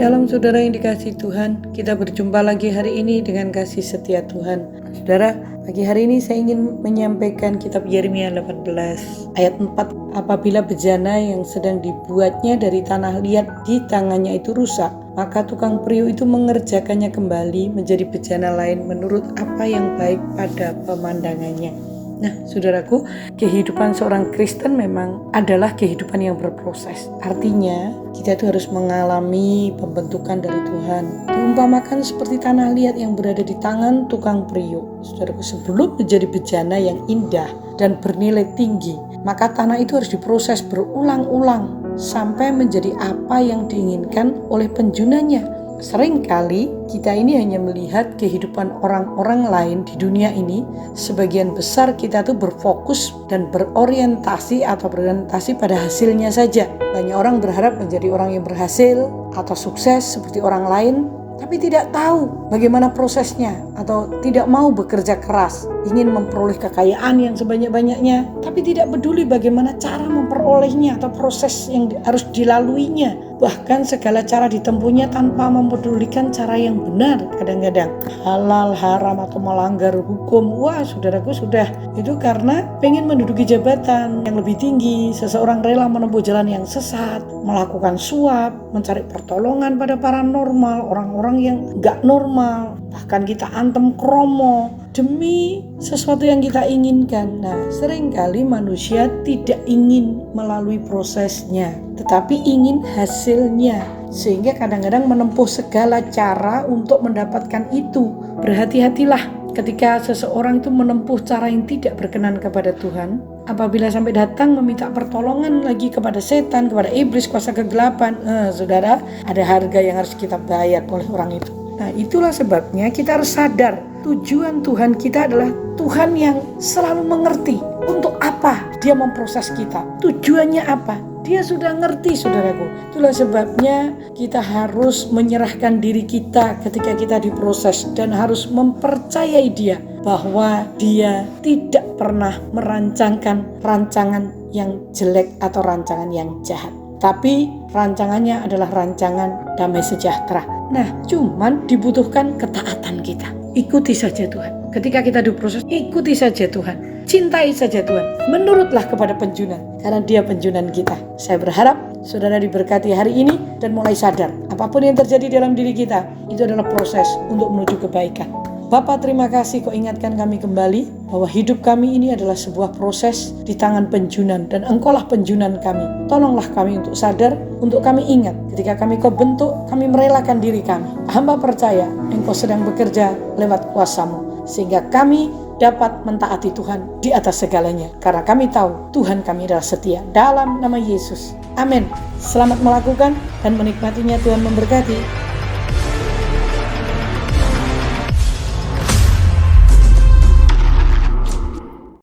Shalom saudara yang dikasihi Tuhan, kita berjumpa lagi hari ini dengan kasih setia Tuhan. Saudara, pagi hari ini saya ingin menyampaikan kitab Yeremia 18 ayat 4. Apabila bejana yang sedang dibuatnya dari tanah liat di tangannya itu rusak, maka tukang periuk itu mengerjakannya kembali menjadi bejana lain menurut apa yang baik pada pemandangannya. Nah, saudaraku, kehidupan seorang Kristen memang adalah kehidupan yang berproses. Artinya, kita itu harus mengalami pembentukan dari Tuhan. Diumpamakan seperti tanah liat yang berada di tangan tukang periuk. Saudaraku, sebelum menjadi bejana yang indah dan bernilai tinggi, maka tanah itu harus diproses berulang-ulang sampai menjadi apa yang diinginkan oleh penjunanya. Seringkali kita ini hanya melihat kehidupan orang-orang lain di dunia ini. Sebagian besar kita tuh berfokus dan berorientasi pada hasilnya saja. Banyak orang berharap menjadi orang yang berhasil atau sukses seperti orang lain, tapi tidak tahu bagaimana prosesnya atau tidak mau bekerja keras, ingin memperoleh kekayaan yang sebanyak-banyaknya, tapi tidak peduli bagaimana cara memperolehnya atau proses yang harus dilaluinya. Bahkan segala cara ditempuhnya tanpa mempedulikan cara yang benar. Kadang-kadang halal, haram atau melanggar hukum. Wah, saudaraku, sudah itu karena pengen menduduki jabatan yang lebih tinggi. Seseorang rela menempuh jalan yang sesat, melakukan suap, mencari pertolongan pada paranormal, orang-orang yang gak normal. Bahkan kita antem kromo demi sesuatu yang kita inginkan. Nah, seringkali manusia tidak ingin melalui prosesnya, tetapi ingin hasilnya. Sehingga kadang-kadang menempuh segala cara untuk mendapatkan itu. Berhati-hatilah ketika seseorang itu menempuh cara yang tidak berkenan kepada Tuhan. Apabila sampai datang meminta pertolongan lagi kepada setan, kepada iblis, kuasa kegelapan, saudara, ada harga yang harus kita bayar oleh orang itu. Nah, itulah sebabnya kita harus sadar tujuan Tuhan kita adalah Tuhan yang selalu mengerti untuk apa Dia memproses kita. Tujuannya apa? Dia sudah ngerti, saudaraku. Itulah sebabnya kita harus menyerahkan diri kita ketika kita diproses dan harus mempercayai Dia bahwa Dia tidak pernah merancangkan rancangan yang jelek atau rancangan yang jahat. Tapi rancangannya adalah rancangan damai sejahtera. Nah, cuman dibutuhkan ketaatan kita. Ikuti saja Tuhan. Ketika kita diproses, ikuti saja Tuhan. Cintai saja Tuhan. Menurutlah kepada penjunan, karena Dia penjunan kita. Saya berharap saudara diberkati hari ini dan mulai sadar. Apapun yang terjadi dalam diri kita, itu adalah proses untuk menuju kebaikan. Bapa, terima kasih Kau ingatkan kami kembali bahwa hidup kami ini adalah sebuah proses di tangan penjunan dan Engkaulah penjunan kami. Tolonglah kami untuk sadar, untuk kami ingat ketika kami Kau bentuk, kami merelakan diri kami. Hamba percaya Engkau sedang bekerja lewat kuasa-Mu sehingga kami dapat mentaati Tuhan di atas segalanya. Karena kami tahu Tuhan kami adalah setia. Dalam nama Yesus. Amin. Selamat melakukan dan menikmatinya. Tuhan memberkati.